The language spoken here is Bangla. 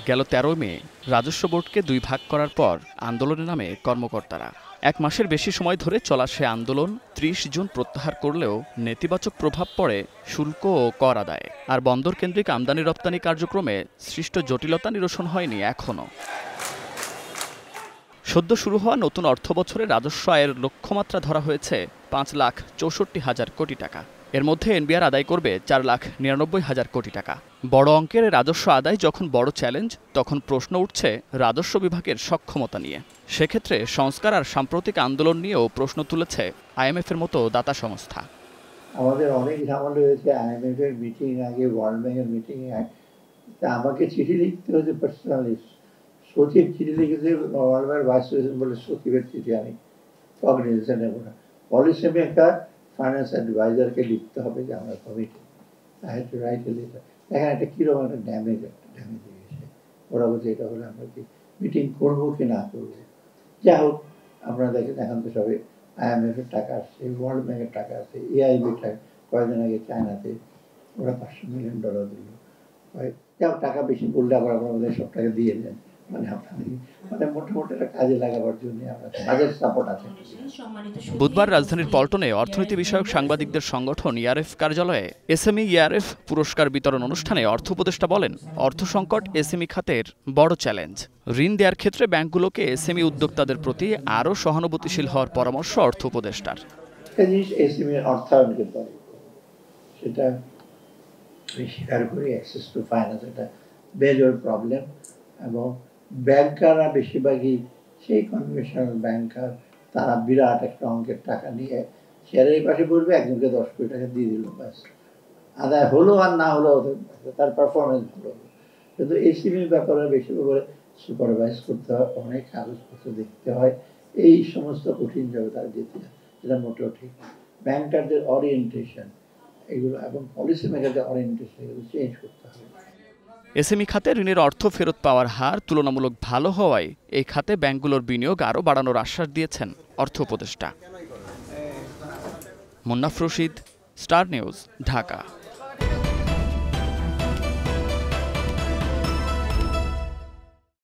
গেল ১৩ মে রাজস্ব বোর্ডকে ২ ভাগ করার পর আন্দোলনের নামে কর্মকর্তারা ১ মাসের বেশি সময় ধরে চলা সে আন্দোলন ৩০ জুন প্রত্যাহার করলেও নেতিবাচক প্রভাব পড়ে শুল্ক ও কর আদায়ে। আর বন্দর কেন্দ্রিক আমদানি রপ্তানি কার্যক্রমে সৃষ্ট জটিলতা নিরসন হয়নি এখনও। সদ্য শুরু হওয়া নতুন অর্থবছরে রাজস্ব আয়ের লক্ষ্যমাত্রা ধরা হয়েছে ৫,৬৪,০০০ কোটি টাকা। এর মধ্যে এনবিআর আদায় করবে ৪,৯৯,০০০ কোটি টাকা। বড় অঙ্কের রাজস্ব আদায় যখন বড় চ্যালেঞ্জ, তখন প্রশ্ন উঠছে রাজস্ব বিভাগের সক্ষমতা নিয়ে। সেক্ষেত্রে সংস্কার আর সাম্প্রতিক আন্দোলন নিয়েও প্রশ্ন তুলেছে আইএমএফের মতো দাতা সংস্থা। আমাদের অনেক ঝামেলা হয়েছে আইএমএফ এর মিটিং আগে, ওয়ার্ল্ড ব্যাংকের মিটিং আগে। আমাকে চিঠি লিখতে হয়েছে পার্সোনালি, সচিব চিঠি লিখেছে, ওয়ার্ল্ড ব্যাংক ভাইস প্রেসিডেন্ট বলে সচিবের চিঠি আমি কগনিজেন্স নেব না। পলিসি মেকার, ফাইন্যান্স অ্যাডভাইজারকে লিখতে হবে যে আমরা committee, I had to write a letter. দেখেন এটা কীরকম একটা ড্যামেজ হয়ে গেছে। ওরা বলছে এটা হলে আমরা কি মিটিং করবো কি না করবো। যাই হোক, আপনারা দেখেন এখন তো সবাই আইএমএফ এর টাকা আসছে, ওয়ার্ল্ড ব্যাংকের টাকা আসছে, এআইবি কয়েকদিন আগে চায়নাতে ওরা $500 মিলিয়ন দিল। যাও টাকা বেশি পড়লে আবার আমাদের সব টাকা দিয়ে দেন, মানে আপনাদের মানে মোটামুটি একটা কাজে লাগাবার জন্য আমরা তাদের সাপোর্ট আছে। বুধবার রাজধানীর পল্টনে অর্থনীতি বিষয়ক সাংবাদিকদের সংগঠন ইয়ারএফ কার্যালয়ে এসএমই ইয়ারএফ পুরস্কার বিতরণ অনুষ্ঠানে অর্থ উপদেষ্টা বলেন, অর্থ সংকট এসএমই খাতের বড় চ্যালেঞ্জ। ঋণ দেওয়ার ক্ষেত্রে ব্যাংকগুলোকে এসএমই উদ্যোক্তাদের প্রতি আরও সহানুভূতিশীল হওয়ার পরামর্শ অর্থ উপদেষ্টার। একটা জিনিস এসএমই অর্থায়নকে পারে, সেটা আমি স্বীকার করি, অ্যাক্সেস টু ফাইন্যান্স একটা মেজর প্রবলেম। এবং ব্যাংকাররা বেশিরভাগই সেই কনভেনশনাল ব্যাংকার, তারা বিরাট একটা অঙ্কের টাকা নিয়ে শেয়ারের পাশে বলবে, একজনকে 10 কোটি টাকা দিয়ে দিল, ব্যাস আদায় হলো আর না হলো তার পারফরমেন্স ভালো হলো। কিন্তু এসএমইর ব্যাপারে বেশিরভাগ করে সুপারভাইজ করতে হয়, অনেক কাগজপত্র দেখতে হয়, এই সমস্ত কঠিন যাবে তারা যেতে হয়, যেটা মোটেও ঠিক। ব্যাংকারদের অরিয়েন্টেশন এগুলো এবং পলিসি মেকারদের অরিয়েন্টেশন এগুলো চেঞ্জ করতে হবে। এসএমই খাতে ঋণের অর্থ ফেরত পাওয়ার হার তুলনামূলক ভালো হওয়ায় এই খাতে ব্যাংকগুলোর বিনিয়োগ আরও বাড়ানোর আশ্বাস দিয়েছেন অর্থ উপদেষ্টা। Munnaf Rashid, star news, Dhaka.